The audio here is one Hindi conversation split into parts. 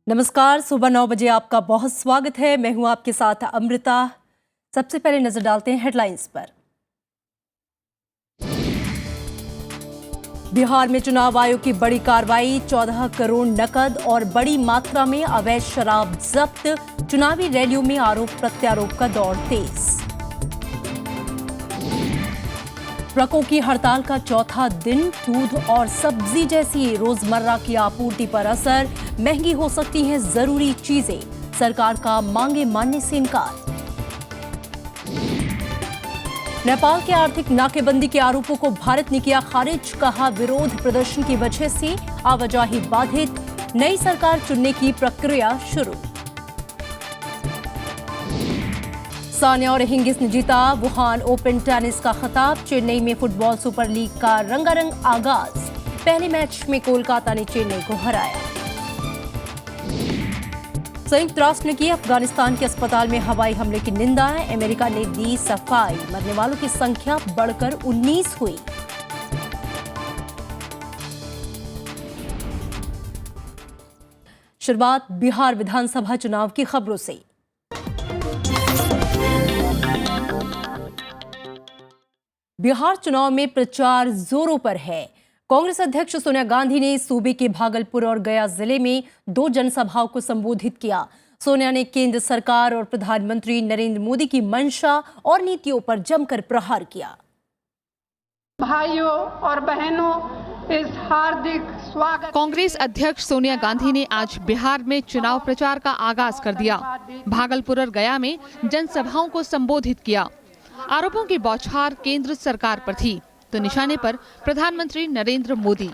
नमस्कार, सुबह 9 बजे आपका बहुत स्वागत है। मैं हूं आपके साथ अमृता। सबसे पहले नजर डालते हैं हेडलाइंस पर। बिहार में चुनाव आयोग की बड़ी कार्रवाई, 14 करोड़ नकद और बड़ी मात्रा में अवैध शराब जब्त। चुनावी रैलियों में आरोप प्रत्यारोप का दौर तेज। ट्रकों की हड़ताल का चौथा दिन, दूध और सब्जी जैसी रोजमर्रा की आपूर्ति पर असर। महंगी हो सकती हैं जरूरी चीजें, सरकार का मांगे मानने से इनकार। नेपाल के आर्थिक नाकेबंदी के आरोपों को भारत ने किया खारिज, कहा विरोध प्रदर्शन की वजह से आवाजाही बाधित। नई सरकार चुनने की प्रक्रिया शुरू। सानिया और हिंगिस ने जीता वुहान ओपन टेनिस का खिताब। चेन्नई में फुटबॉल सुपर लीग का रंगारंग आगाज। पहले मैच में कोलकाता ने चेन्नई को हराया। संयुक्त राष्ट्र ने की अफगानिस्तान के अस्पताल में हवाई हमले की निंदा। अमेरिका ने दी सफाई, मरने वालों की संख्या बढ़कर 19 हुई। शुरुआत बिहार विधानसभा चुनाव की खबरों से। बिहार चुनाव में प्रचार जोरों पर है। कांग्रेस अध्यक्ष सोनिया गांधी ने सूबे के भागलपुर और गया जिले में 2 जनसभाओं को संबोधित किया। सोनिया ने केंद्र सरकार और प्रधानमंत्री नरेंद्र मोदी की मंशा और नीतियों पर जमकर प्रहार किया। भाइयों और बहनों, इस हार्दिक स्वागत। कांग्रेस अध्यक्ष सोनिया गांधी ने आज बिहार में चुनाव प्रचार का आगाज कर दिया। भागलपुर और गया में जनसभाओं को संबोधित किया। आरोपों की बौछार केंद्र सरकार पर थी तो निशाने पर प्रधानमंत्री नरेंद्र मोदी।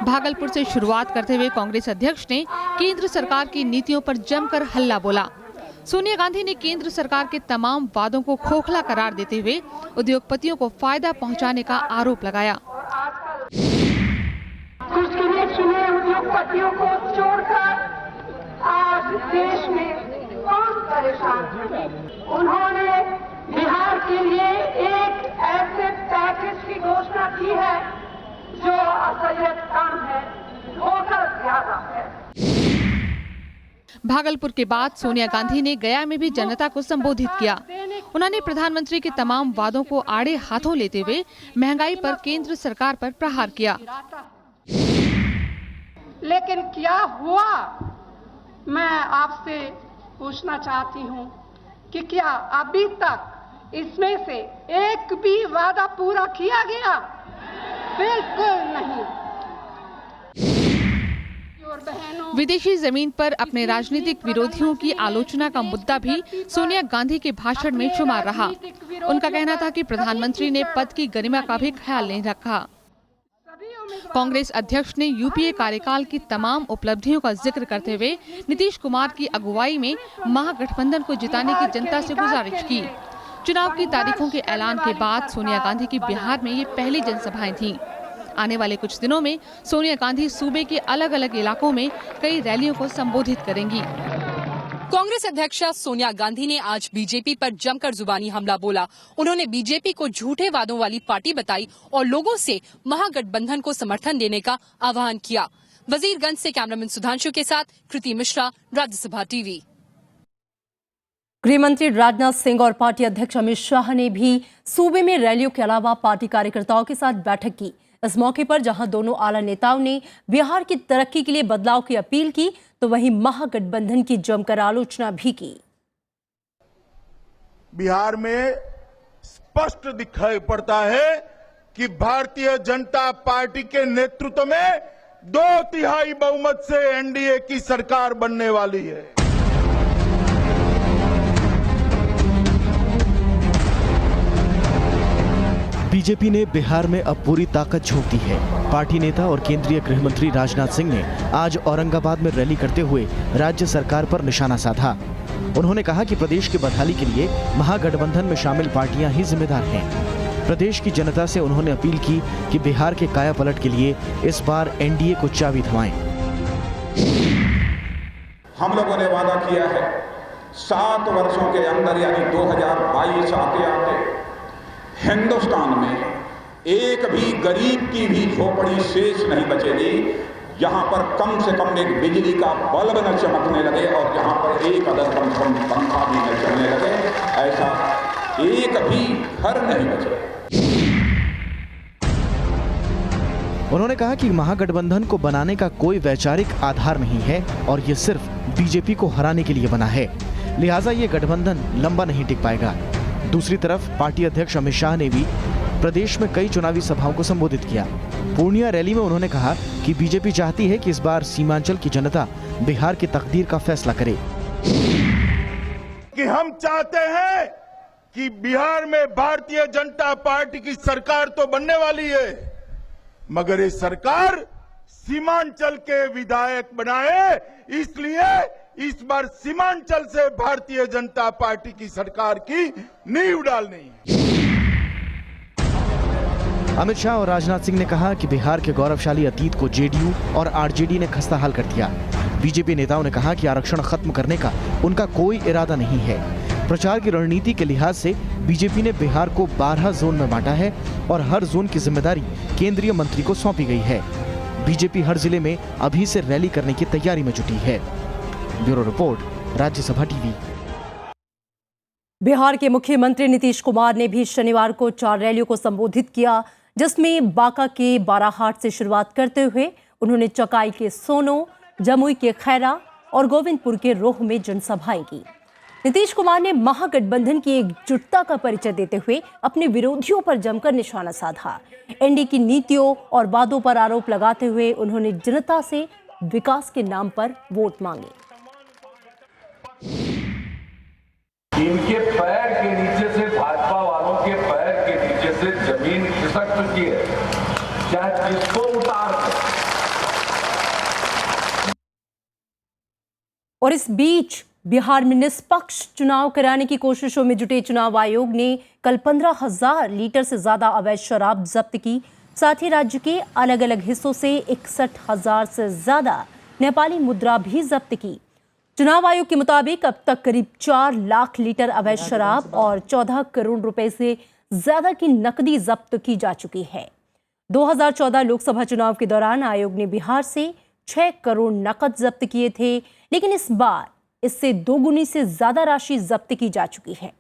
भागलपुर से शुरुआत करते हुए कांग्रेस अध्यक्ष ने केंद्र सरकार की नीतियों पर जमकर हल्ला बोला। सोनिया गांधी ने केंद्र सरकार के तमाम वादों को खोखला करार देते हुए उद्योगपतियों को फायदा पहुंचाने का आरोप लगाया। कुछ गिने चुने उद्योगपतियों को छोड़कर आज देश में कौन परेशान है? उन्होंने बिहार के लिए एक ऐसे पैकेज की घोषणा की है जो असलियत कम है, होकर ज्यादा है। भागलपुर के बाद सोनिया गांधी ने गया में भी जनता को संबोधित किया। उन्होंने प्रधानमंत्री के तमाम वादों को आड़े हाथों लेते हुए महंगाई पर केंद्र सरकार पर प्रहार किया। लेकिन क्या हुआ, मैं आपसे पूछना चाहती हूँ कि क्या अभी तक इसमें से एक भी वादा पूरा किया गया? बिल्कुल नहीं। विदेशी जमीन पर अपने राजनीतिक विरोधियों की आलोचना का मुद्दा भी सोनिया गांधी के भाषण में शुमार रहा। उनका कहना था कि प्रधानमंत्री ने पद की गरिमा का भी ख्याल नहीं रखा। कांग्रेस अध्यक्ष ने यूपीए कार्यकाल की तमाम उपलब्धियों का जिक्र करते हुए नीतीश कुमार की अगुवाई में महागठबंधन को जिताने की जनता से गुजारिश की। चुनाव की तारीखों के ऐलान के बाद सोनिया गांधी की बिहार में ये पहली जनसभाएं थीं। आने वाले कुछ दिनों में सोनिया गांधी सूबे के अलग अलग इलाकों में कई रैलियों को संबोधित करेंगी। कांग्रेस अध्यक्षा सोनिया गांधी ने आज बीजेपी पर जमकर जुबानी हमला बोला। उन्होंने बीजेपी को झूठे वादों वाली पार्टी बताई और लोगों से महागठबंधन को समर्थन देने का आह्वान किया। वजीरगंज से कैमरामैन सुधांशु के साथ कृति मिश्रा, राज्यसभा टीवी। गृह मंत्री राजनाथ सिंह और पार्टी अध्यक्ष अमित शाह ने भी सूबे में रैलियों के अलावा पार्टी कार्यकर्ताओं के साथ बैठक की। इस मौके पर जहां दोनों आला नेताओं ने बिहार की तरक्की के लिए बदलाव की अपील की, तो वहीं महागठबंधन की जमकर आलोचना भी की। बिहार में स्पष्ट दिखाई पड़ता है कि भारतीय जनता पार्टी के नेतृत्व में 2/3 बहुमत से एनडीए की सरकार बनने वाली है। बीजेपी ने बिहार में अब पूरी ताकत झोंक दी है। पार्टी नेता और केंद्रीय गृह मंत्री राजनाथ सिंह ने आज औरंगाबाद में रैली करते हुए राज्य सरकार पर निशाना साधा। उन्होंने कहा कि प्रदेश की बदहाली के लिए महागठबंधन में शामिल पार्टियां ही जिम्मेदार हैं। प्रदेश की जनता से उन्होंने अपील की कि बिहार के कायापलट के लिए इस बार एनडीए को चाबी थमाएं। हम लोगों ने वादा किया है 7 वर्षों के अंदर यानी 2022 आते आते हिंदुस्तान में एक भी गरीब की भी झोपड़ी शेष नहीं बचेगी। यहाँ पर कम से कम एक बिजली का बल्ब न चमकने लगे और यहाँ पर एक अदद कम से कम पंखा भी न चलने लगे, ऐसा एक भी घर नहीं बचे। उन्होंने कहा कि महागठबंधन को बनाने का कोई वैचारिक आधार नहीं है और ये सिर्फ बीजेपी को हराने के लिए बना है, लिहाजा ये गठबंधन लंबा नहीं टिक पाएगा। दूसरी तरफ पार्टी अध्यक्ष अमित शाह ने भी प्रदेश में कई चुनावी सभाओं को संबोधित किया। पूर्णिया रैली में उन्होंने कहा कि बीजेपी चाहती है कि इस बार सीमांचल की जनता बिहार की तकदीर का फैसला करे। कि हम चाहते हैं कि बिहार में भारतीय जनता पार्टी की सरकार तो बनने वाली है, मगर ये सरकार सीमांचल के विधायक बनाए, इसलिए इस बार सीमांचल से भारतीय जनता पार्टी की सरकार की नींव डालनी है। अमित शाह और राजनाथ सिंह ने कहा कि बिहार के गौरवशाली अतीत को जेडीयू और आरजेडी ने खस्ताहाल कर दिया। बीजेपी नेताओं ने कहा कि आरक्षण खत्म करने का उनका कोई इरादा नहीं है। प्रचार की रणनीति के लिहाज से बीजेपी ने बिहार को 12 जोन में बांटा है और हर जोन की जिम्मेदारी केंद्रीय मंत्री को सौंपी गई है। बीजेपी हर जिले में अभी से रैली करने की तैयारी में जुटी है। Bureau report, Rajya Sabha TV. Bihar के मुख्यमंत्री नीतीश कुमार ने भी शनिवार को 4 रैलियों को संबोधित किया, जिसमें बांका के बाराहाट से शुरुआत करते हुए उन्होंने चकाई के सोनो, जमुई के खैरा और गोविंदपुर के रोह में जनसभाएं की। नीतीश कुमार ने महागठबंधन की एकजुटता का परिचय देते हुए अपने विरोधियों पर जमकर निशाना साधा। एनडीए की नीतियों और वादों पर आरोप लगाते हुए उन्होंने जनता से विकास के नाम पर वोट मांगे। इनके पैर के नीचे से, भाजपा वालों के पैर के नीचे से जमीन खिसक चुकी है, चाहे किसको उतार दे। और इस बीच बिहार में निष्पक्ष चुनाव कराने की कोशिशों में जुटे चुनाव आयोग ने कल 15,000 लीटर से ज्यादा अवैध शराब जब्त की। साथ ही राज्य के अलग अलग हिस्सों से 61,000 से ज्यादा नेपाली मुद्रा भी जब्त की। चुनाव आयोग के मुताबिक अब तक करीब 4 लाख लीटर अवैध शराब और 14 करोड़ रुपए से ज्यादा की नकदी जब्त की जा चुकी है। 2014 लोकसभा चुनाव के दौरान आयोग ने बिहार से 6 करोड़ नकद जब्त किए थे, लेकिन इस बार इससे 2 गुनी से ज्यादा राशि जब्त की जा चुकी है।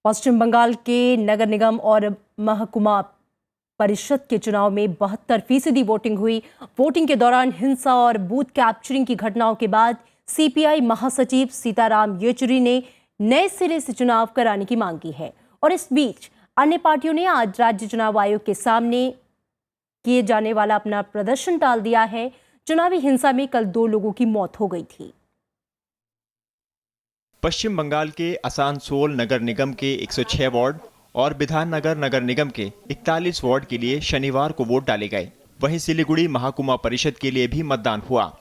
पश्चिम बंगाल के नगर निगम और महकुमा परिषद के चुनाव में 72% वोटिंग हुई। वोटिंग के दौरान हिंसा और बूथ कैप्चरिंग की घटनाओं के बाद सीपीआई महासचिव सीताराम येचुरी ने नए सिरे से चुनाव कराने की मांग की है। और इस बीच अन्य पार्टियों ने आज राज्य चुनाव आयोग के सामने किए जाने वाला अपना प्रदर्शन टाल दिया है। चुनावी हिंसा में कल 2 लोगों की मौत हो गई थी। पश्चिम बंगाल के आसानसोल नगर निगम के 106 वार्ड और बिधाननगर नगर निगम के 41 वार्ड के लिए शनिवार को वोट डाले गए। वहीं सिलीगुड़ी महाकुमा परिषद के लिए भी मतदान हुआ।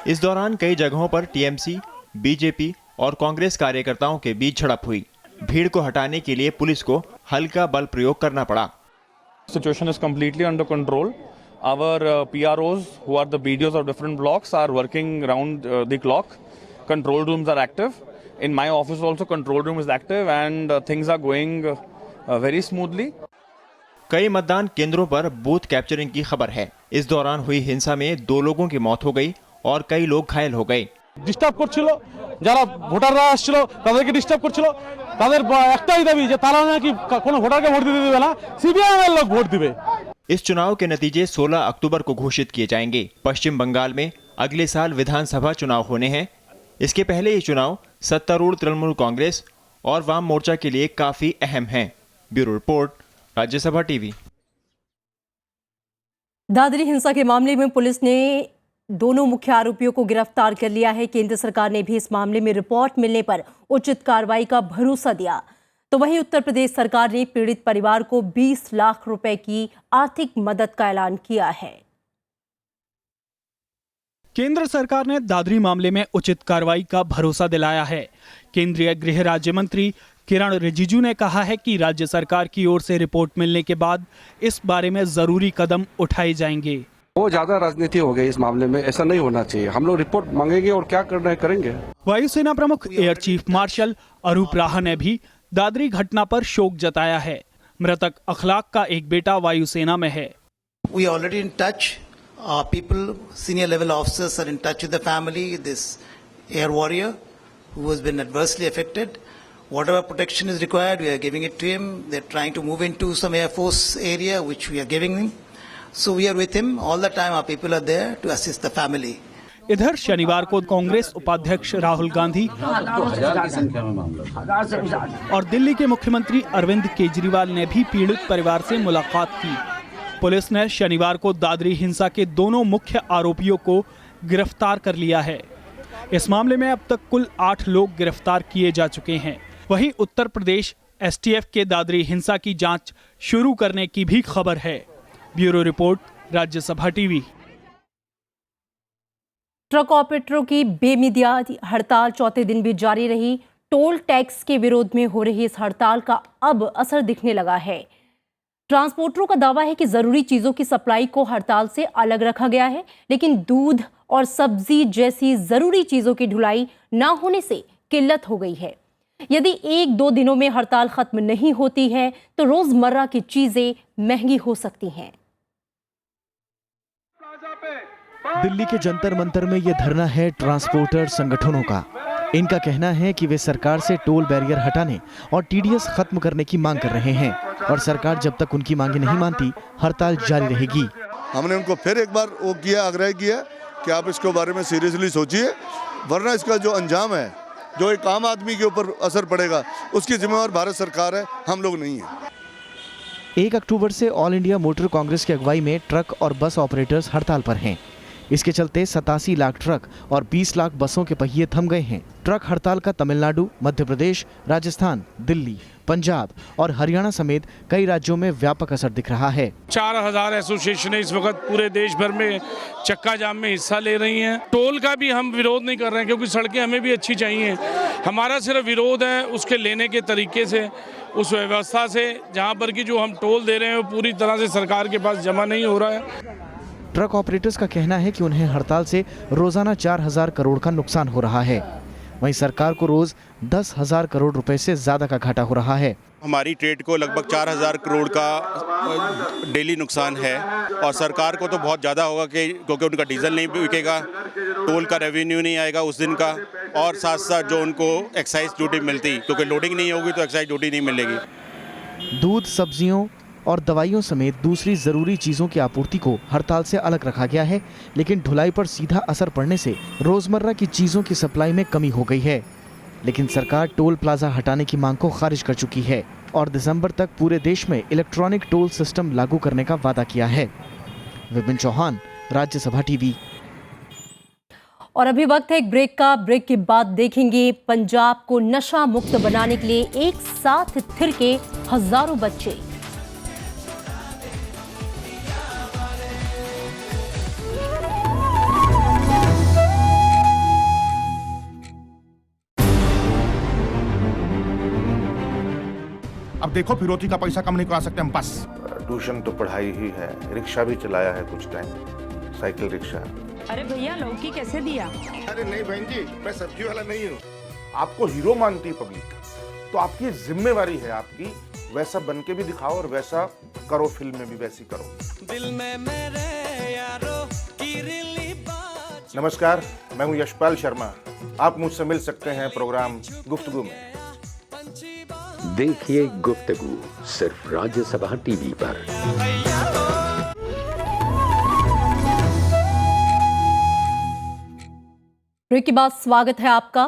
इस दौरान कई जगहों पर टीएमसी, बीजेपी और कांग्रेस कार्यकर्ताओं के बीच झड़प हुई। भीड़ को हटाने के लिए पुलिस को हल्का बल प्रयोग करना पड़ा। Situation is completely under control. Our PROs, who are the BDOs of different blocks, are working round the clock. Control rooms are active. In my office also, control room is active and things are going very smoothly. कई मतदान केंद्रों पर बूथ कैप्चरिंग की खबर है। इस दौरान हुई हिंसा में 2 लोगों की मौत हो गई और कई लोग घायल हो गए। ডিস্টার্ব করছিল, যারা ভোটাররা আসছিল তাদেরকে ডিস্টার্ব করছিল। তাদের একটাই দাবি যে তারা নাকি কোনো ভোটারকে ভোট দিতে দেবে না, সিপিআইএম এর লোক ভোট দিবে। इस चुनाव के नतीजे 16 अक्टूबर को घोषित किए जाएंगे। पश्चिम बंगाल में अगले साल विधानसभा चुनाव होने हैं। इसके पहले ये चुनाव सत्तारूढ़ तृणमूल कांग्रेस और वाम मोर्चा के लिए काफी अहम है। Bureau report, Rajya Sabha TV. Dadri हिंसा के मामले में पुलिस ने दोनों मुख्य आरोपियों को गिरफ्तार कर लिया है। केंद्र सरकार ने भी इस मामले में रिपोर्ट मिलने पर उचित कार्रवाई का भरोसा दिया। तो वहीं उत्तर प्रदेश सरकार ने पीड़ित परिवार को 20 लाख रुपए की आर्थिक मदद का ऐलान किया है। केंद्र सरकार ने दादरी मामले में उचित कार्रवाई का भरोसा दिलाया है। केंद्रीय गृह राज्य मंत्री किरण रिजिजू ने कहा है कि राज्य सरकार की ओर से रिपोर्ट मिलने के बाद इस बारे में जरूरी कदम उठाए जाएंगे। वो ज्यादा राजनीति हो गई इस मामले में, ऐसा नहीं होना चाहिए। हम लोग रिपोर्ट मांगेंगे और क्या करना है करेंगे। वायुसेना प्रमुख एयर चीफ मार्शल अरूप राहा ने भी दादरी घटना पर शोक जताया है। मृतक अखलाक का एक बेटा वायुसेना में है। We are already in touch. People, senior level officers are in touch with the family, this air warrior who has been adversely affected. Whatever protection is required, we are giving it to him. They're trying to move into some Air Force area, which we are giving him. So we are with him all the time. Our people are there to assist the family. इधर शनिवार को कांग्रेस उपाध्यक्ष राहुल गांधी और दिल्ली के मुख्यमंत्री अरविंद केजरीवाल ने भी पीड़ित परिवार से मुलाकात की। पुलिस ने शनिवार को दादरी हिंसा के दोनों मुख्य आरोपियों को गिरफ्तार कर लिया है। इस मामले में अब तक कुल 8 लोग गिरफ्तार किए जा चुके हैं। वहीं उत्तर प्रदेश एसटीएफ के दादरी हिंसा की जांच शुरू करने की भी खबर है। Bureau report, Rajya Sabha TV. Truck ऑपरेटरों की बेमियादी हड़ताल चौथे दिन भी जारी रही। टोल टैक्स के विरोध में हो रही इस हड़ताल का अब असर दिखने लगा है। ट्रांसपोर्टरों का दावा है कि जरूरी चीजों की सप्लाई को हड़ताल से अलग रखा गया है, लेकिन दूध और सब्जी जैसी जरूरी चीजों की ढुलाई न होने से किल्लत हो गई है। यदि 1-2 दिनों में हड़ताल खत्म नहीं होती है तो रोजमर्रा की चीजें महंगी हो सकती हैं। दिल्ली के जंतर मंतर में ये धरना है ट्रांसपोर्टर संगठनों का। इनका कहना है कि वे सरकार से टोल बैरियर हटाने और टीडीएस खत्म करने की मांग कर रहे हैं और सरकार जब तक उनकी मांगे नहीं मानती हड़ताल जारी रहेगी। हमने उनको फिर एक बार वो किया, आग्रह किया कि आप इसके बारे में सीरियसली सोचिए, वरना इसका जो अंजाम है, जो एक आम आदमी के ऊपर असर पड़ेगा, उसकी जिम्मेवार भारत सरकार है, हम लोग नहीं है। 1 अक्टूबर से ऑल इंडिया मोटर कांग्रेस की अगुवाई में ट्रक और बस ऑपरेटर्स हड़ताल पर हैं। इसके चलते 87 लाख ट्रक और 20 लाख बसों के पहिए थम गए हैं। ट्रक हड़ताल का तमिलनाडु, मध्य प्रदेश, राजस्थान, दिल्ली, पंजाब और हरियाणा समेत कई राज्यों में व्यापक असर दिख रहा है। 4000 एसोसिएशन इस वक्त पूरे देश भर में चक्का जाम में हिस्सा ले रही हैं। टोल का भी हम विरोध नहीं कर रहे हैं, क्योंकि सड़कें हमें भी अच्छी चाहिए। हमारा सिर्फ विरोध है उसके लेने के तरीके से, उस व्यवस्था से, जहाँ पर कि जो हम टोल दे रहे हैं वो पूरी तरह से सरकार के पास जमा नहीं हो रहा है। ट्रक ऑपरेटर्स का कहना है कि उन्हें हड़ताल से रोजाना 4000 करोड़ का नुकसान हो रहा है। वहीं सरकार को रोज 10,000 करोड़ रुपए से ज्यादा का घाटा हो रहा है। हमारी ट्रेड को लगभग 4000 करोड़ का डेली नुकसान है और सरकार को तो बहुत ज़्यादा होगा कि क्योंकि उनका डीजल नहीं बिकेगा, टोल का रेवेन्यू नहीं आएगा उस दिन का, और साथ साथ जो उनको एक्साइज ड्यूटी मिलती, क्योंकि लोडिंग नहीं होगी तो एक्साइज ड्यूटी नहीं मिलेगी। दूध, सब्जियों और दवाइयों समेत दूसरी जरूरी चीजों की आपूर्ति को हड़ताल से अलग रखा गया है, लेकिन ढुलाई पर सीधा असर पड़ने से रोजमर्रा की चीजों की सप्लाई में कमी हो गई है। लेकिन सरकार टोल प्लाजा हटाने की मांग को खारिज कर चुकी है और दिसंबर तक पूरे देश में इलेक्ट्रॉनिक टोल सिस्टम लागू करने का वादा किया है। विपिन चौहान, राज्यसभा टीवी। और अभी वक्त है एक ब्रेक का। ब्रेक के बाद देखेंगे पंजाब को नशा मुक्त बनाने के लिए एक साथ थिरके हजारों बच्चे। अब देखो फिरौती का पैसा कम नहीं करा सकते हम बस। ट्यूशन तो पढ़ाई ही है, रिक्शा भी चलाया है कुछ टाइम, साइकिल रिक्शा। अरे भैया लौकी कैसे दिया? अरे नहीं बहन जी, मैं सब्जी वाला नहीं हूँ। आपको हीरो मानती है पब्लिक, तो आपकी जिम्मेवारी है आपकी वैसा बन के भी दिखाओ और वैसा करो, फिल्म में भी वैसी करो। दिल में मेरे यारो की रिली बात। नमस्कार, मैं हूँ यशपाल शर्मा। आप मुझसे मिल सकते हैं प्रोग्राम गुफ्तगू में। देखिए गुफ्तगू सिर्फ राज्यसभा टीवी पर। ब्रेक के बाद स्वागत है आपका।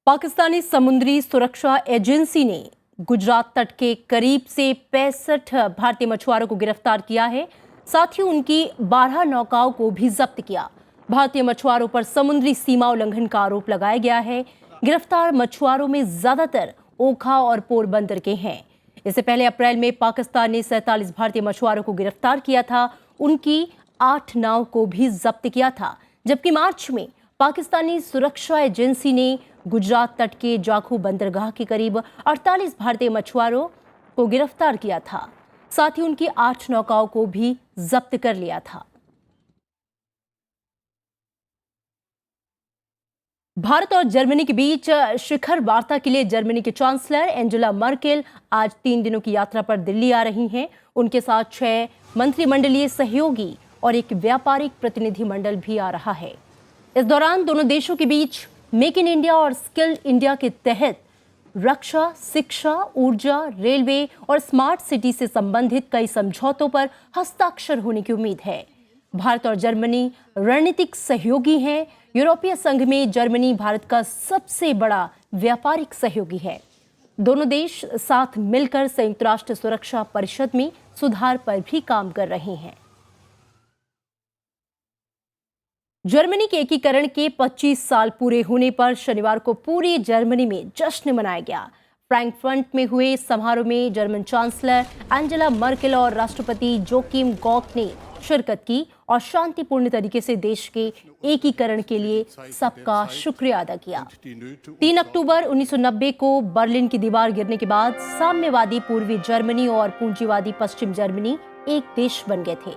पाकिस्तानी समुद्री सुरक्षा एजेंसी ने गुजरात तट के करीब से 65 भारतीय मछुआरों को गिरफ्तार किया है। साथ ही उनकी 12 नौकाओं को भी जब्त किया। भारतीय मछुआरों पर समुद्री सीमा उल्लंघन का आरोप लगाया गया है। गिरफ्तार मछुआरों में ज्यादातर ओखा और पोरबंदर के हैं। इससे पहले अप्रैल में पाकिस्तान ने 47 भारतीय मछुआरों को गिरफ्तार किया था। उनकी 8 नाव को भी जब्त किया था, जबकि मार्च में पाकिस्तानी सुरक्षा एजेंसी ने गुजरात तट के जाखू बंदरगाह के करीब 48 भारतीय मछुआरों को गिरफ्तार किया था। साथ ही उनकी 8 नौकाओं को भी जब्त कर लिया था। भारत और जर्मनी के बीच शिखर वार्ता के लिए जर्मनी के चांसलर एंजेला मर्केल आज 3 दिनों की यात्रा पर दिल्ली आ रही हैं। उनके साथ 6 मंत्रिमंडलीय सहयोगी और एक व्यापारिक प्रतिनिधिमंडल भी आ रहा है। इस दौरान दोनों देशों के बीच मेक इन इंडिया और स्किल इंडिया के तहत रक्षा, शिक्षा, ऊर्जा, रेलवे और स्मार्ट सिटी से संबंधित कई समझौतों पर हस्ताक्षर होने की उम्मीद है। भारत और जर्मनी रणनीतिक सहयोगी हैं। यूरोपीय संघ में जर्मनी भारत का सबसे बड़ा व्यापारिक सहयोगी है। दोनों देश साथ मिलकर संयुक्त राष्ट्र सुरक्षा परिषद में सुधार पर भी काम कर रहे हैं। जर्मनी के एकीकरण के 25 साल पूरे होने पर शनिवार को पूरी जर्मनी में जश्न मनाया गया। फ्रैंकफर्ट में हुए समारोह में जर्मन चांसलर एंजेला मर्केल और राष्ट्रपति जोकिम गॉक ने शिरकत की और शांतिपूर्ण तरीके से देश के एकीकरण के लिए सबका शुक्रिया अदा किया। 3 अक्टूबर 1990 को बर्लिन की दीवार गिरने के बाद साम्यवादी पूर्वी जर्मनी और पूंजीवादी पश्चिम जर्मनी एक देश बन गए थे।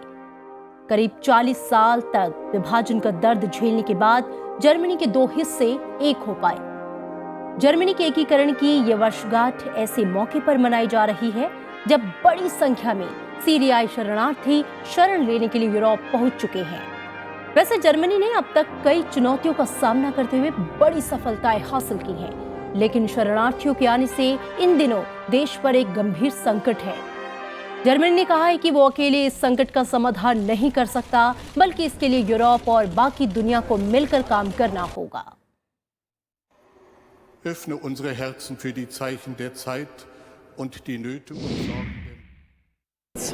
करीब 40 साल तक विभाजन का दर्द झेलने के बाद जर्मनी के 2 हिस्से एक हो पाए। जर्मनी के एकीकरण की ये वर्षगांठ ऐसे मौके पर मनाई जा रही है जब बड़ी संख्या में सीरियाई शरणार्थी शरण लेने के लिए यूरोप पहुंच चुके हैं। वैसे जर्मनी ने अब तक कई चुनौतियों का सामना करते हुए बड़ी सफलताएं हासिल की हैं, लेकिन शरणार्थियों के आने से इन दिनों देश पर एक गंभीर संकट है। जर्मनी ने कहा है कि वो अकेले इस संकट का समाधान नहीं कर सकता, बल्कि इसके लिए यूरोप और बाकी दुनिया को मिलकर काम करना होगा। Öffne unsere Herzen für die Zeichen der Zeit und die Nöte und Sorgen.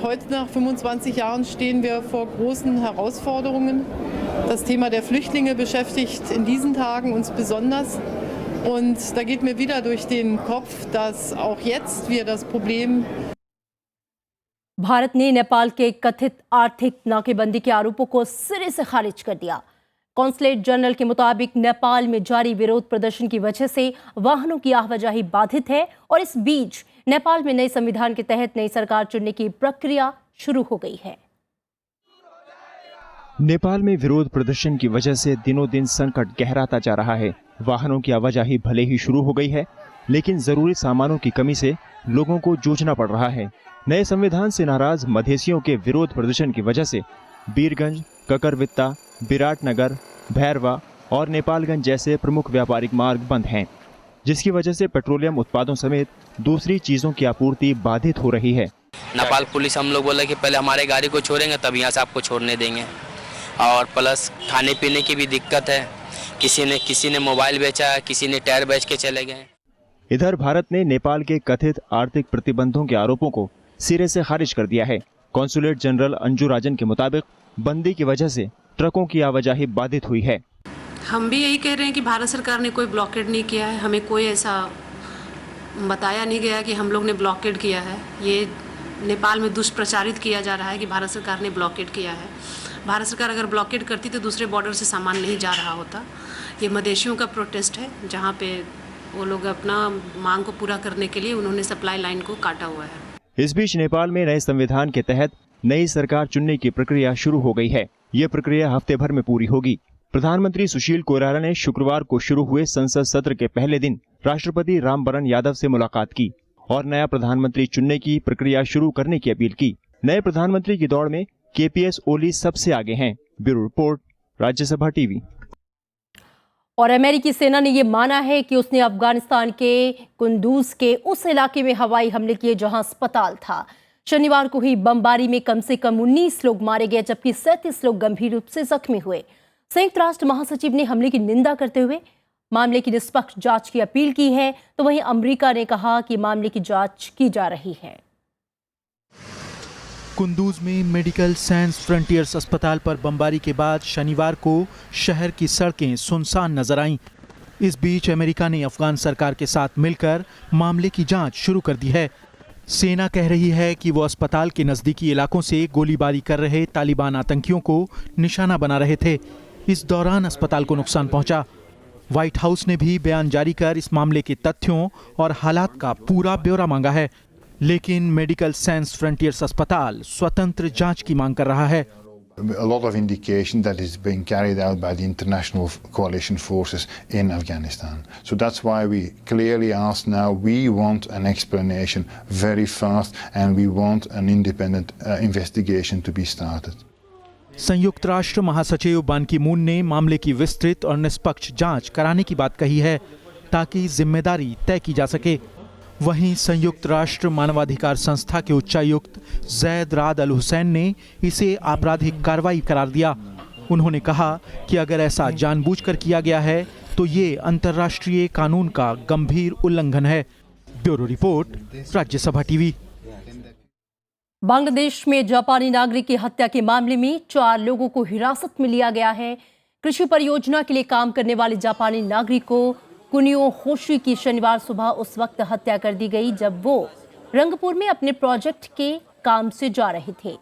Heute nach 25 Jahren stehen wir vor großen Herausforderungen. Das Thema der Flüchtlinge beschäftigt in diesen Tagen uns besonders. Und da geht mir wieder durch den Kopf, dass auch jetzt wir das Problem Bharat ने नेपाल के कथित आर्थिक नाकेबंदी के आरोपों को सिरे से खारिज कर दिया। कॉन्सुलेट जनरल के मुताबिक नेपाल में जारी विरोध प्रदर्शन की वजह से वाहनों की आवाजाही बाधित है और इस बीच नेपाल में नए संविधान के तहत नई सरकार चुनने की प्रक्रिया शुरू हो गई है। नेपाल में विरोध प्रदर्शन की वजह से दिनों दिन संकट गहराता जा रहा है। वाहनों की आवाजाही भले ही शुरू हो गई है, लेकिन जरूरी सामानों की कमी से लोगों को जूझना पड़ रहा है। नए संविधान से नाराज मधेसियों के विरोध प्रदर्शन की वजह से बीरगंज, ककरवित्ता, विराटनगर, भैरवा और नेपालगंज जैसे प्रमुख व्यापारिक मार्ग बंद हैं, जिसकी वजह से पेट्रोलियम उत्पादों समेत दूसरी चीजों की आपूर्ति बाधित हो रही है। नेपाल पुलिस हम लोग बोले कि पहले हमारे गाड़ी को छोड़ेंगे तब यहाँ से आपको छोड़ने देंगे, और प्लस खाने पीने की भी दिक्कत है। किसी ने मोबाइल बेचा है, किसी ने टायर बेच के चले गए। इधर भारत ने नेपाल के कथित आर्थिक प्रतिबंधों के आरोपों को सिरे से खारिज कर दिया है। कॉन्सुलेट जनरल अंजू राजन के मुताबिक बंदी की वजह से ट्रकों की आवाजाही बाधित हुई है। हम भी यही कह रहे हैं कि भारत सरकार ने कोई ब्लॉकेड नहीं किया है, हमें कोई ऐसा बताया नहीं गया कि हम लोग ने ब्लॉकेड किया है। ये नेपाल में दुष्प्रचारित किया जा रहा है कि भारत सरकार ने ब्लॉकेड किया है। भारत सरकार अगर ब्लॉकेड करती तो दूसरे बॉर्डर से सामान नहीं जा रहा होता। ये मदेशियों का प्रोटेस्ट है, जहाँ पे वो लोग अपना मांग को पूरा करने के लिए उन्होंने सप्लाई लाइन को काटा हुआ है। इस बीच नेपाल में नए संविधान के तहत नई सरकार चुनने की प्रक्रिया शुरू हो गई है। ये प्रक्रिया हफ्ते भर में पूरी होगी। प्रधानमंत्री सुशील कोइराला ने शुक्रवार को शुरू हुए संसद सत्र के पहले दिन राष्ट्रपति रामवरण यादव से मुलाकात की और नया प्रधानमंत्री चुनने की प्रक्रिया शुरू करने की अपील की। नए प्रधानमंत्री की दौड़ में केपीएस ओली सबसे आगे हैं। Bureau report, Rajya Sabha TV. और अमेरिकी सेना ने यह माना है कि उसने अफगानिस्तान के कुंदूज के उस इलाके में हवाई हमले किए जहां अस्पताल था। शनिवार को हुई बमबारी में कम से कम 19 लोग मारे गए, जबकि 37 लोग गंभीर रूप से जख्मी हुए। संयुक्त राष्ट्र महासचिव ने हमले की निंदा करते हुए मामले की निष्पक्ष जांच की अपील की है, तो वहीं अमेरिका ने कहा कि मामले की जांच की जा रही है। कुंदूज में मेडिकल साइंस फ्रंटियर्स अस्पताल पर बमबारी के बाद शनिवार को शहर की सड़कें सुनसान नजर आईं। इस बीच अमेरिका ने अफगान सरकार के साथ मिलकर मामले की जांच शुरू कर दी है। सेना कह रही है कि वो अस्पताल के नज़दीकी इलाकों से गोलीबारी कर रहे तालिबान आतंकियों को निशाना बना रहे थे। इस दौरान अस्पताल को नुकसान पहुंचा। व्हाइट हाउस ने भी बयान जारी कर इस मामले के तथ्यों और हालात का पूरा ब्यौरा मांगा है, लेकिन मेडिकल साइंस फ्रंटियर्स अस्पताल स्वतंत्र जांच की मांग कर रहा है। A lot of indication that is being carried out by the international coalition forces in Afghanistan. So that's why we clearly ask now, we want an explanation very fast and we want an independent investigation to be started. संयुक्त राष्ट्र महासचिव बान की मून ने मामले की विस्तृत और निष्पक्ष जांच कराने की बात कही है ताकि जिम्मेदारी तय की जा सके। वहीं संयुक्त राष्ट्र मानवाधिकार संस्था के उच्चायुक्त जैद राद अल हुसैन ने इसे आपराधिक कार्रवाई करार दिया। उन्होंने कहा कि अगर ऐसा जानबूझकर किया गया है तो ये अंतर्राष्ट्रीय कानून का गंभीर उल्लंघन है। Bureau report, Rajya Sabha TV. Bangladesh में जापानी नागरिक की हत्या के मामले में 4 लोगों को हिरासत में लिया गया है। कृषि परियोजना के लिए काम करने वाले जापानी नागरिक को कुनियो होशी की शनिवार सुबह उस वक्त हत्या कर दी गई जब वो रंगपुर में अपने प्रोजेक्ट के काम से जा रहे थे।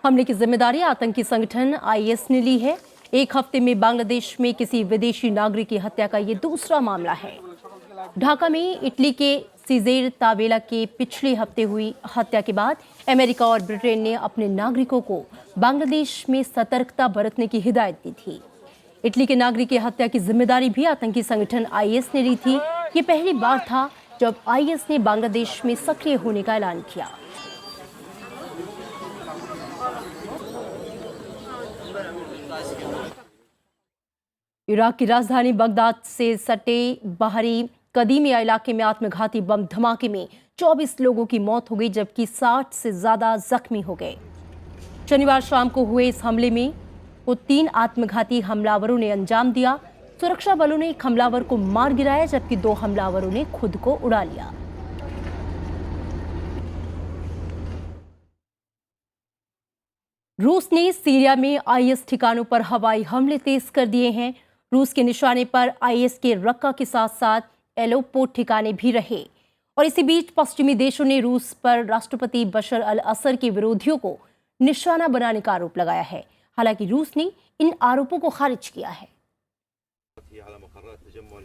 हमले की जिम्मेदारी आतंकी संगठन IS ने ली है। एक हफ्ते में बांग्लादेश में किसी विदेशी नागरिक की हत्या का ये दूसरा मामला है। ढाका में इटली के सीजेर तावेला के पिछले हफ्ते हुई हत्या के बाद अमेरिका और ब्रिटेन ने अपने नागरिकों को बांग्लादेश में सतर्कता बरतने की हिदायत दी थी। इटली के नागरिक की हत्या की जिम्मेदारी भी आतंकी संगठन IS ने ली थी। ये पहली बार था जब IS ने बांग्लादेश में सक्रिय होने का ऐलान किया। इराक की राजधानी बगदाद से सटे बाहरी कदीमिया इलाके में आत्मघाती बम धमाके में 24 लोगों की मौत हो गई जबकि 60 से ज्यादा जख्मी हो गए। शनिवार शाम को हुए इस हमले में 3 आत्मघाती हमलावरों ने अंजाम दिया। सुरक्षा बलों ने एक हमलावर को मार गिराया जबकि 2 हमलावरों ने खुद को उड़ा लिया। रूस ने सीरिया में IS ठिकानों पर हवाई हमले तेज कर दिए हैं। रूस के निशाने पर IS के रक्का के साथ साथ एलोपो ठिकाने भी रहे। और इसी बीच पश्चिमी देशों ने रूस पर राष्ट्रपति बशर अल असद के विरोधियों को निशाना बनाने का आरोप लगाया है। हालांकि रूस ने इन आरोपों को खारिज किया है।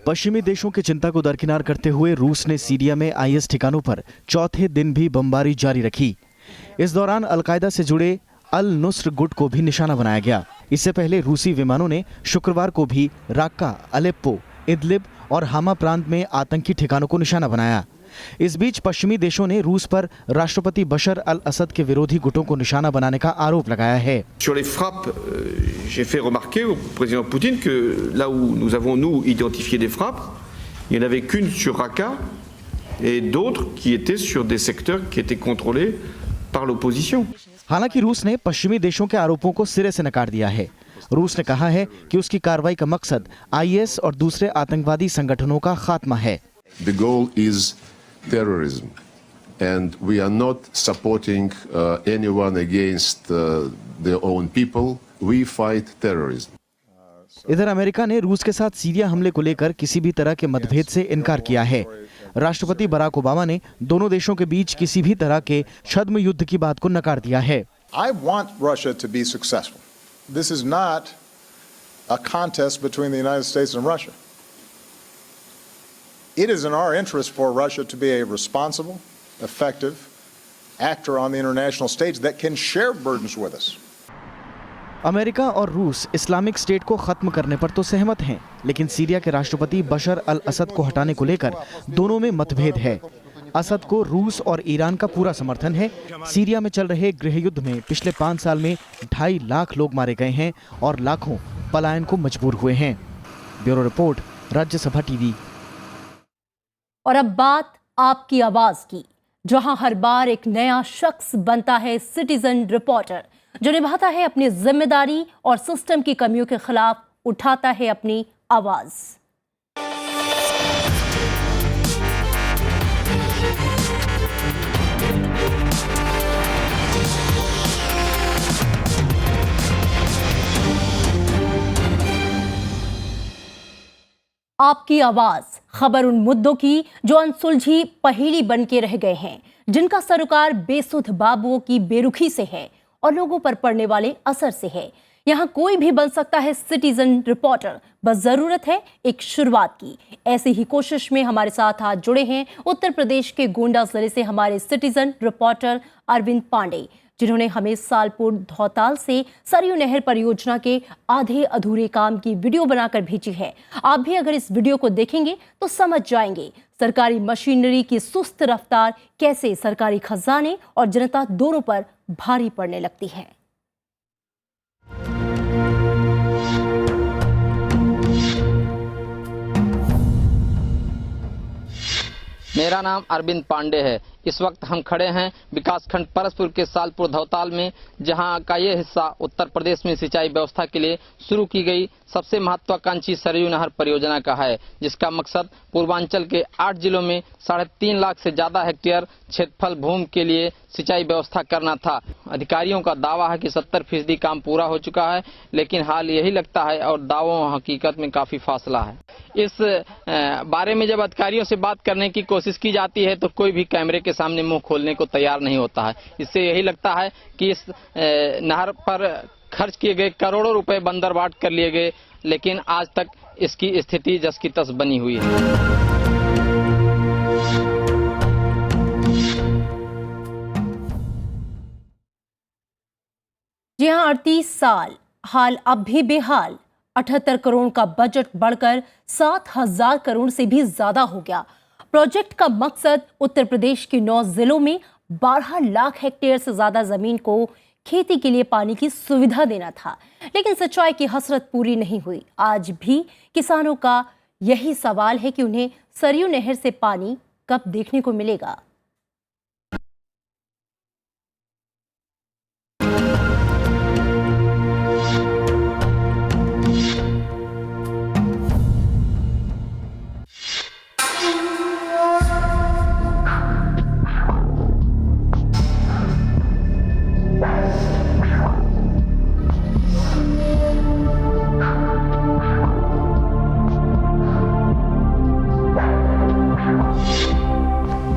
पश्चिमी देशों की चिंता को दरकिनार करते हुए रूस ने सीरिया में IS ठिकानों पर चौथे दिन भी बमबारी जारी रखी। इस दौरान अलकायदा से जुड़े अल नुस्र गुट को भी निशाना बनाया गया। इससे पहले रूसी विमानों ने शुक्रवार को भी राक्का, अलेप्पो, इदलिब और हामा प्रांत में आतंकी ठिकानों को निशाना बनाया। इस बीच पश्चिमी देशों ने रूस पर राष्ट्रपति बशर अल असद के विरोधी गुटों को निशाना बनाने का आरोप लगाया है। Sur les frappes, j'ai fait remarquer au président Poutine que là où nous avons identifié des frappes, il n'y en avait qu'une sur Raqqa et d'autres qui étaient sur des secteurs qui étaient contrôlés par l'opposition. हालांकि रूस ने पश्चिमी देशों के आरोपों को सिरे से नकार दिया है। रूस ने कहा है कि उसकी कार्रवाई का मकसद IS और दूसरे आतंकवादी संगठनों का खात्मा है। The goal is terrorism, and we are not supporting anyone against their own people. We fight terrorism. इधर अमेरिका ने रूस के साथ सीरिया हमले को लेकर किसी भी तरह के मतभेद से इनकार किया है। राष्ट्रपति बराक ओबामा ने दोनों देशों के बीच किसी भी तरह के छद्म युद्ध की बात को नकार दिया है। I want Russia to be successful. This is not a contest between the United States and Russia. It is in our interest for Russia to be a responsible, effective actor on the international stage that can share burdens with us. America और रूस इस्लामिक स्टेट को खत्म करने पर तो सहमत हैं, लेकिन सीरिया के राष्ट्रपति बशर अल असद को हटाने को लेकर दोनों में मतभेद है। असद को रूस और ईरान का पूरा समर्थन है। सीरिया में चल रहे गृहयुद्ध में पिछले 5 साल में 2.5 लाख लोग मारे गए हैं और लाखों पलायन को मजबूर हुए हैं। Bureau report, Rajya Sabha TV. और अब बात आपकी आवाज की, जहां हर बार एक नया शख्स बनता है सिटीजन रिपोर्टर, जो निभाता है अपनी जिम्मेदारी और सिस्टम की कमियों के खिलाफ उठाता है अपनी आवाज। आपकी आवाज, खबर उन मुद्दों की जो अनसुलझी पहेली बन के रह गए हैं, जिनका सरोकार बेसुध बाबुओं की बेरुखी से है और लोगों पर पड़ने वाले असर से है। यहाँ कोई भी बन सकता है सिटीजन रिपोर्टर, बस जरूरत है एक शुरुआत की। ऐसी ही कोशिश में हमारे साथ आज जुड़े हैं उत्तर प्रदेश के गोंडा जिले से हमारे सिटीजन रिपोर्टर अरविंद पांडे, जिन्होंने हमें सालपुर धौताल से सरयू नहर परियोजना के आधे अधूरे काम की वीडियो बनाकर भेजी है। आप भी अगर इस वीडियो को देखेंगे तो समझ जाएंगे सरकारी मशीनरी की सुस्त रफ्तार कैसे सरकारी खजाने और जनता दोनों पर भारी पड़ने लगती है। मेरा नाम अरविंद पांडे है। इस वक्त हम खड़े हैं विकासखंड परसपुर के सालपुर धौताल में, जहां का ये हिस्सा उत्तर प्रदेश में सिंचाई व्यवस्था के लिए शुरू की गई सबसे महत्वाकांक्षी सरयू नहर परियोजना का है, जिसका मकसद पूर्वांचल के 8 जिलों में 3.5 लाख से ज्यादा हेक्टेयर क्षेत्रफल भूमि के लिए सिंचाई व्यवस्था करना था। अधिकारियों का दावा है कि 70% काम पूरा हो चुका है, लेकिन हाल यही लगता है और दावों हकीकत में काफी फासला है। इस बारे में जब अधिकारियों से बात करने की कोशिश की जाती है तो कोई भी कैमरे के सामने मुंह खोलने को तैयार नहीं होता है। इससे यही लगता है कि इस नहर पर खर्च किए गए करोड़ों रुपए बंदरबाट कर लिए गए, लेकिन आज तक इसकी स्थिति जस की तस बनी हुई है। जी हां, 38 साल हाल अब भी बेहाल। 78 करोड़ का बजट बढ़कर 7,000 करोड़ से भी ज्यादा हो गया। प्रोजेक्ट का मकसद उत्तर प्रदेश के 9 जिलों में 12 लाख हेक्टेयर से ज्यादा जमीन को खेती के लिए पानी की सुविधा देना था, लेकिन सच्चाई की हसरत पूरी नहीं हुई। आज भी किसानों का यही सवाल है कि उन्हें सरयू नहर से पानी कब देखने को मिलेगा।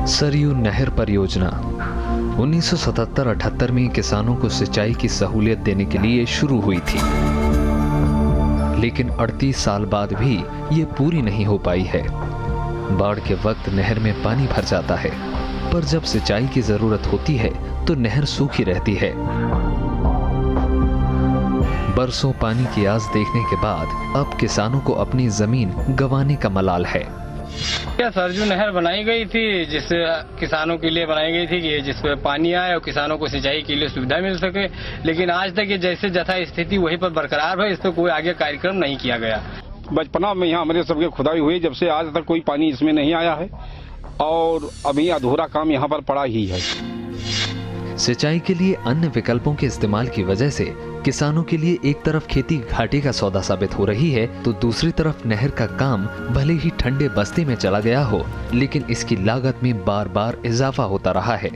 सरयू नहर परियोजना 1977-78 में किसानों को सिंचाई की सहूलियत देने के लिए शुरू हुई थी, लेकिन 38 साल बाद भी ये पूरी नहीं हो पाई है। बाढ़ के वक्त नहर में पानी भर जाता है, पर जब सिंचाई की जरूरत होती है तो नहर सूखी रहती है। बरसों पानी की आस देखने के बाद अब किसानों को अपनी जमीन गंवाने का मलाल है। क्या सरयू नहर बनाई गई थी जिससे किसानों के लिए बनाई गई थी कि जिसपे पानी आए और किसानों को सिंचाई के लिए सुविधा मिल सके, लेकिन आज तक ये जैसे जथा स्थिति वहीं पर बरकरार है। इस पर कोई आगे कार्यक्रम नहीं किया गया। बचपना में यहाँ हमारे सबके खुदाई हुई, जब से आज तक कोई पानी इसमें नहीं आया है और अभी अधूरा काम यहाँ पर पड़ा ही है। सिंचाई के लिए अन्य विकल्पों के इस्तेमाल की वजह से किसानों के लिए एक तरफ खेती घाटे का सौदा साबित हो रही है, तो दूसरी तरफ नहर का काम भले ही ठंडे बस्ते में चला गया हो, लेकिन इसकी लागत में बार बार इजाफा होता रहा है।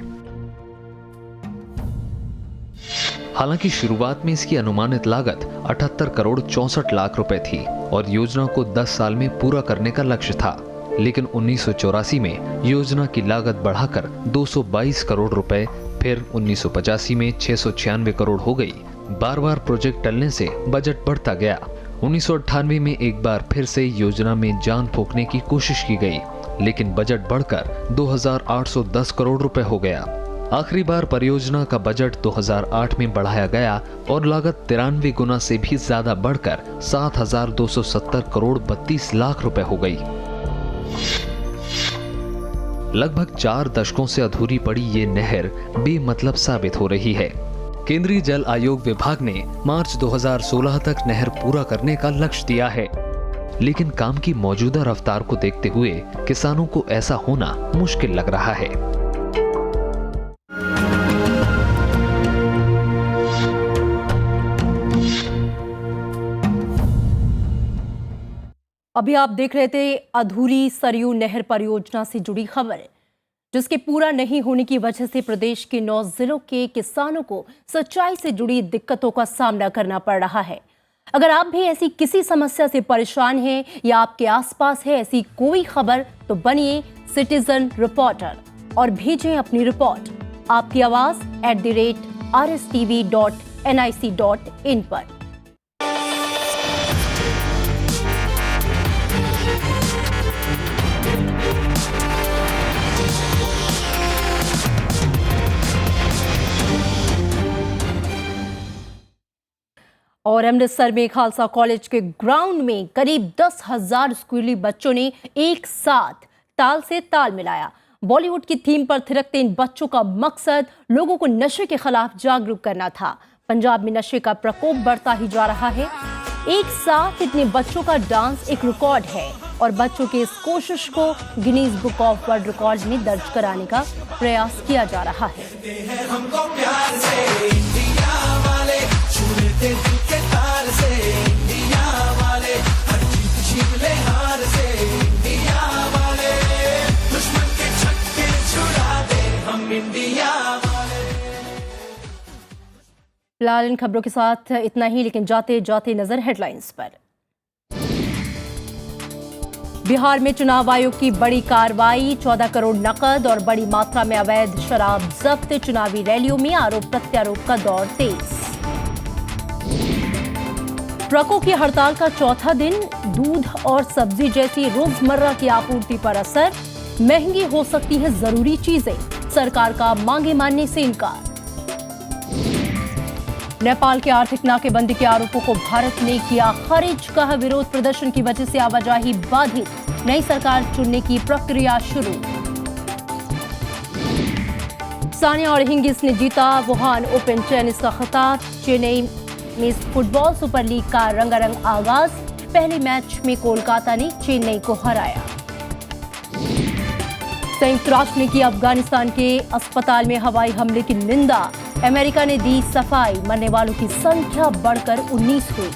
हालांकि शुरुआत में इसकी अनुमानित लागत 78 करोड़ 64 लाख रुपए थी और योजना को 10 साल में पूरा करने का लक्ष्य था, लेकिन 1984 में योजना की लागत बढ़ाकर 222 करोड़ रुपए, फिर 1985 में 696 करोड़ हो गई। बार बार प्रोजेक्ट टलने से बजट बढ़ता गया। 1998 में एक बार फिर से योजना में जान फूंकने की कोशिश की गई, लेकिन बजट बढ़कर 2,810 करोड़ रुपए हो गया। आखिरी बार परियोजना का बजट 2008 में बढ़ाया गया और लागत 93 गुना से भी ज्यादा बढ़कर 7,270 करोड़ 32 लाख रुपए हो गई। लगभग 4 दशकों से अधूरी पड़ी ये नहर बेमतलब साबित हो रही है। केंद्रीय जल आयोग विभाग ने मार्च 2016 तक नहर पूरा करने का लक्ष्य दिया है, लेकिन काम की मौजूदा रफ्तार को देखते हुए किसानों को ऐसा होना मुश्किल लग रहा है। अभी आप देख रहे थे अधूरी सरयू नहर परियोजना से जुड़ी खबर, जिसके पूरा नहीं होने की वजह से प्रदेश के 9 जिलों के किसानों को सिंचाई से जुड़ी दिक्कतों का सामना करना पड़ रहा है। अगर आप भी ऐसी किसी समस्या से परेशान हैं या आपके आसपास है ऐसी कोई खबर, तो बनिए सिटीजन रिपोर्टर और भेजें अपनी रिपोर्ट आपकी आवाज @rstv.nic.in पर। और अमृतसर में खालसा कॉलेज के ग्राउंड में करीब 10,000 स्कूली बच्चों ने एक साथ ताल से ताल मिलाया। बॉलीवुड की थीम पर थिरकते इन बच्चों का मकसद लोगों को नशे के खिलाफ जागरूक करना था। पंजाब में नशे का प्रकोप बढ़ता ही जा रहा है। एक साथ इतने बच्चों का डांस एक रिकॉर्ड है और बच्चों की इस कोशिश को Guinness book of world record में दर्ज कराने का प्रयास किया जा रहा है। फिलहाल इन खबरों के साथ इतना ही, लेकिन जाते जाते नजर हेडलाइंस पर। बिहार में चुनाव आयोग की बड़ी कार्रवाई, 14 करोड़ नकद और बड़ी मात्रा में अवैध शराब जब्त। चुनावी रैलियों में आरोप प्रत्यारोप का दौर तेज। ट्रकों की हड़ताल का चौथा दिन, दूध और सब्जी जैसी रोजमर्रा की आपूर्ति पर असर। महंगी हो सकती है जरूरी चीजें, सरकार का मांगे मानने से इनकार। नेपाल के आर्थिक नाकेबंदी के आरोपों को भारत ने किया खारिज, कहा विरोध प्रदर्शन की वजह से आवाजाही बाधित, नई सरकार चुनने की प्रक्रिया शुरू। सानिया और हिंगिस ने जीता वुहान ओपन टेनिस का खिताब। चेन्नई में फुटबॉल सुपर लीग का रंगारंग आगाज, पहले मैच में कोलकाता ने चेन्नई को हराया। संयुक्त राष्ट्र ने की अफगानिस्तान के अस्पताल में हवाई हमले की निंदा। अमेरिका ने दी सफाई, मरने वालों की संख्या बढ़कर 19 हुई।